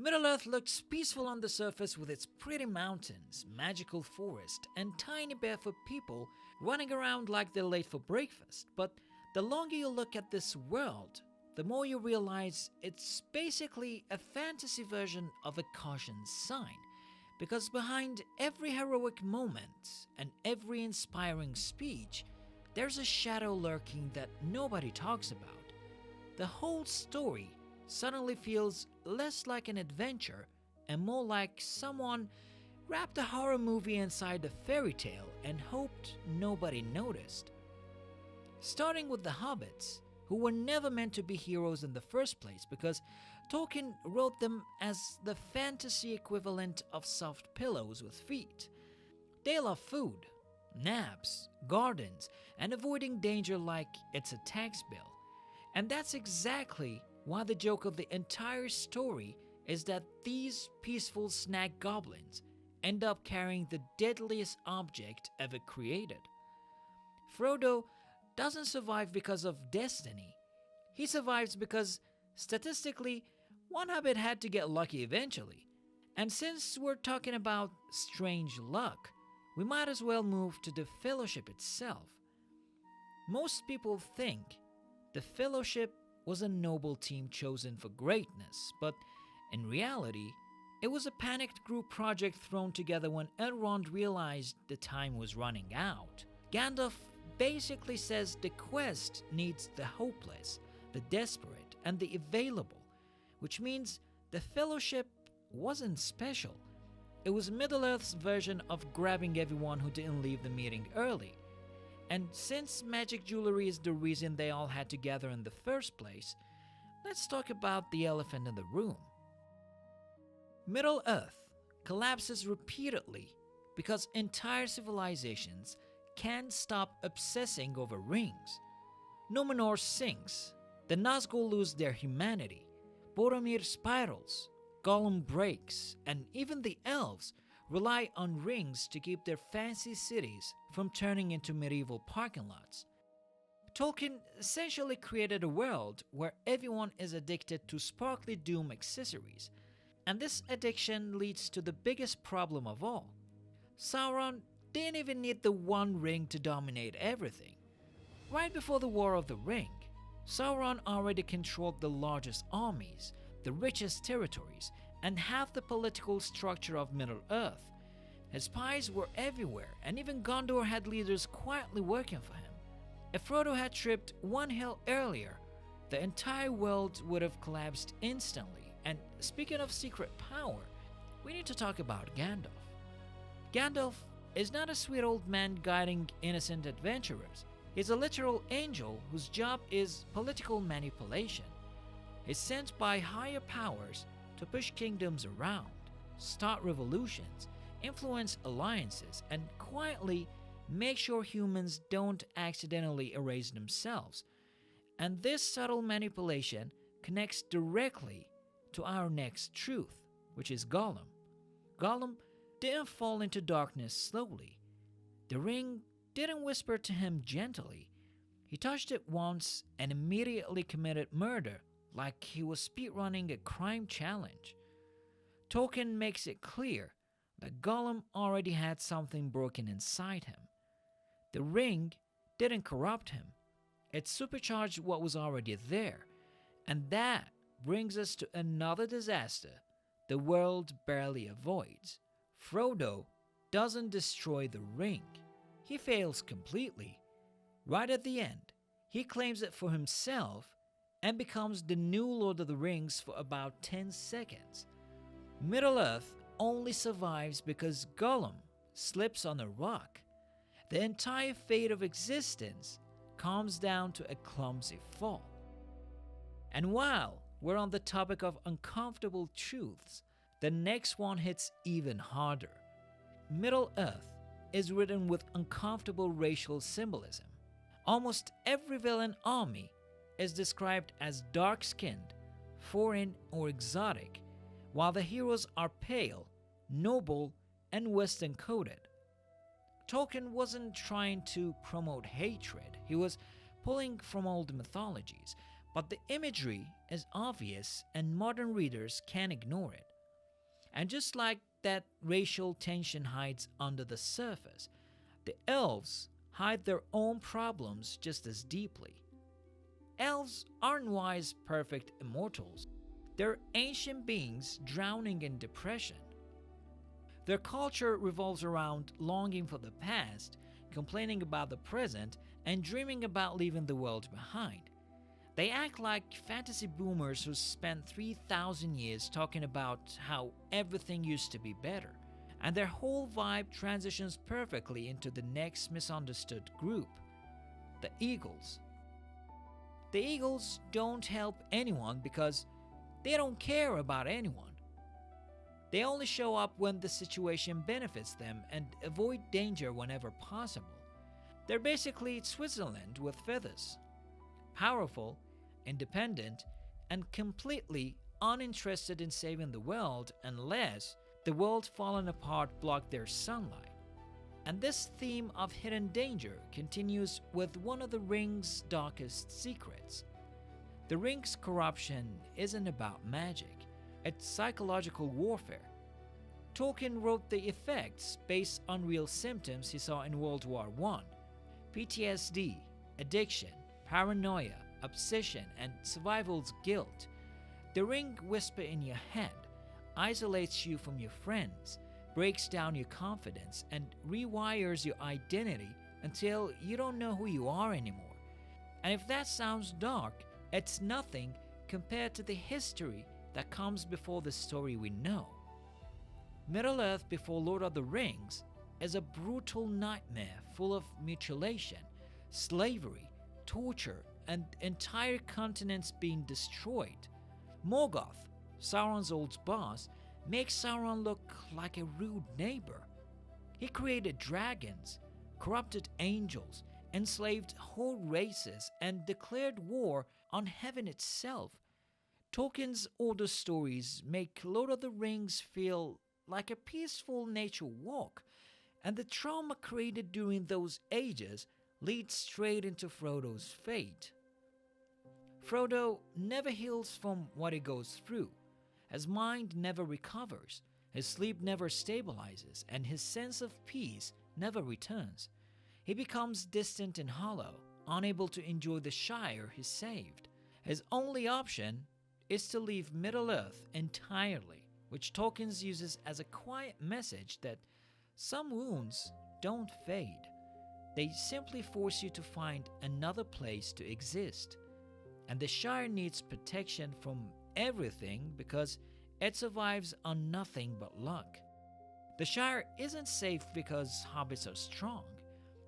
Middle-earth looks peaceful on the surface with its pretty mountains, magical forest, and tiny barefoot people running around like they're late for breakfast. But the longer you look at this world, the more you realize it's basically a fantasy version of a caution sign. Because behind every heroic moment and every inspiring speech, there's a shadow lurking that nobody talks about. The whole story suddenly feels less like an adventure and more like someone wrapped a horror movie inside a fairy tale and hoped nobody noticed. Starting with the Hobbits, who were never meant to be heroes in the first place because Tolkien wrote them as the fantasy equivalent of soft pillows with feet. They love food, naps, gardens, and avoiding danger like it's a tax bill. And that's exactly why the joke of the entire story is that these peaceful snack goblins end up carrying the deadliest object ever created. Frodo doesn't survive because of destiny. He survives because, statistically, one hobbit had to get lucky eventually. And since we're talking about strange luck, we might as well move to the Fellowship itself. Most people think the Fellowship was a noble team chosen for greatness, but in reality, it was a panicked group project thrown together when Elrond realized the time was running out. Gandalf basically says the quest needs the hopeless, the desperate, and the available, which means the Fellowship wasn't special. It was Middle-earth's version of grabbing everyone who didn't leave the meeting early. And since magic jewelry is the reason they all had to gather in the first place, let's talk about the elephant in the room. Middle-earth collapses repeatedly because entire civilizations can't stop obsessing over rings. Numenor sinks, the Nazgul lose their humanity, Boromir spirals, Gollum breaks, and even the elves rely on rings to keep their fancy cities from turning into medieval parking lots. Tolkien essentially created a world where everyone is addicted to sparkly doom accessories, and this addiction leads to the biggest problem of all. Sauron didn't even need the one ring to dominate everything. Right before the War of the Ring, Sauron already controlled the largest armies, the richest territories, and half the political structure of Middle-earth. His spies were everywhere, and even Gondor had leaders quietly working for him. If Frodo had tripped one hill earlier, the entire world would have collapsed instantly. And speaking of secret power, we need to talk about Gandalf. Gandalf is not a sweet old man guiding innocent adventurers. He's a literal angel whose job is political manipulation. He's sent by higher powers to push kingdoms around, start revolutions, influence alliances, and quietly make sure humans don't accidentally erase themselves. And this subtle manipulation connects directly to our next truth, which is Gollum. Gollum didn't fall into darkness slowly. The ring didn't whisper to him gently. He touched it once and immediately committed murder, like he was speedrunning a crime challenge. Tolkien makes it clear that Gollum already had something broken inside him. The ring didn't corrupt him. It supercharged what was already there. And that brings us to another disaster the world barely avoids. Frodo doesn't destroy the ring. He fails completely. Right at the end, he claims it for himself and becomes the new Lord of the Rings for about 10 seconds. Middle-earth only survives because Gollum slips on a rock. The entire fate of existence comes down to a clumsy fall. And while we're on the topic of uncomfortable truths, the next one hits even harder. Middle-earth is written with uncomfortable racial symbolism. Almost every villain army is described as dark-skinned, foreign, or exotic, while the heroes are pale, noble, and Western-coded. Tolkien wasn't trying to promote hatred, he was pulling from old mythologies, but the imagery is obvious and modern readers can't ignore it. And just like that racial tension hides under the surface, the elves hide their own problems just as deeply. Elves aren't wise, perfect immortals. They're ancient beings drowning in depression. Their culture revolves around longing for the past, complaining about the present, and dreaming about leaving the world behind. They act like fantasy boomers who spent 3,000 years talking about how everything used to be better, and their whole vibe transitions perfectly into the next misunderstood group, the Eagles. The Eagles don't help anyone because they don't care about anyone. They only show up when the situation benefits them and avoid danger whenever possible. They're basically Switzerland with feathers. Powerful, independent, and completely uninterested in saving the world unless the world falling apart blocked their sunlight. And this theme of hidden danger continues with one of the Ring's darkest secrets. The Ring's corruption isn't about magic, it's psychological warfare. Tolkien wrote the effects based on real symptoms he saw in World War I: PTSD, addiction, paranoia, obsession, and survival's guilt. The Ring whispers in your head, isolates you from your friends, breaks down your confidence, and rewires your identity until you don't know who you are anymore. And if that sounds dark, it's nothing compared to the history that comes before the story we know. Middle-earth before Lord of the Rings is a brutal nightmare full of mutilation, slavery, torture, and entire continents being destroyed. Morgoth, Sauron's old boss, makes Sauron look like a rude neighbor. He created dragons, corrupted angels, enslaved whole races, and declared war on heaven itself. Tolkien's older stories make Lord of the Rings feel like a peaceful nature walk, and the trauma created during those ages leads straight into Frodo's fate. Frodo never heals from what he goes through. His mind never recovers, his sleep never stabilizes, and his sense of peace never returns. He becomes distant and hollow, unable to enjoy the Shire he saved. His only option is to leave Middle-earth entirely, which Tolkien uses as a quiet message that some wounds don't fade. They simply force you to find another place to exist. And the Shire needs protection from everything because it survives on nothing but luck. The Shire isn't safe because hobbits are strong.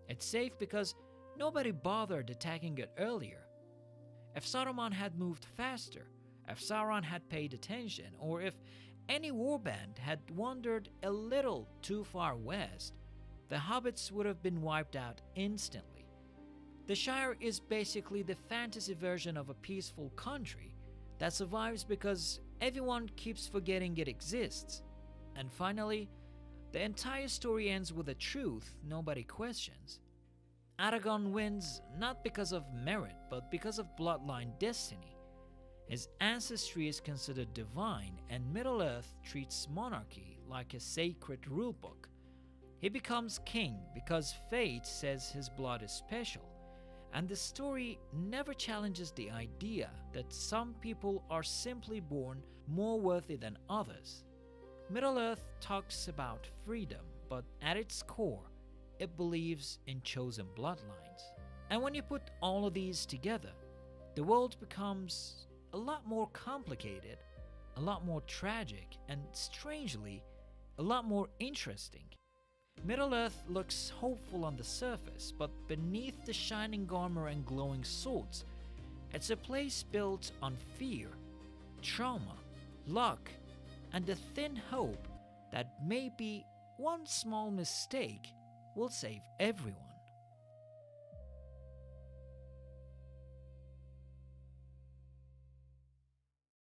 It's safe because nobody bothered attacking it earlier. If Saruman had moved faster, if Sauron had paid attention, or if any warband had wandered a little too far west, the hobbits would have been wiped out instantly. The Shire is basically the fantasy version of a peaceful country that survives because everyone keeps forgetting it exists. And finally, the entire story ends with a truth nobody questions. Aragon wins not because of merit, but because of bloodline destiny. His ancestry is considered divine, and Middle-earth treats monarchy like a sacred rulebook. He becomes king because fate says his blood is special, and the story never challenges the idea that some people are simply born more worthy than others. Middle-earth talks about freedom, but at its core, it believes in chosen bloodlines. And when you put all of these together, the world becomes a lot more complicated, a lot more tragic, and strangely, a lot more interesting. Middle-earth looks hopeful on the surface, but beneath the shining armor and glowing swords, it's a place built on fear, trauma, luck, and the thin hope that maybe one small mistake will save everyone.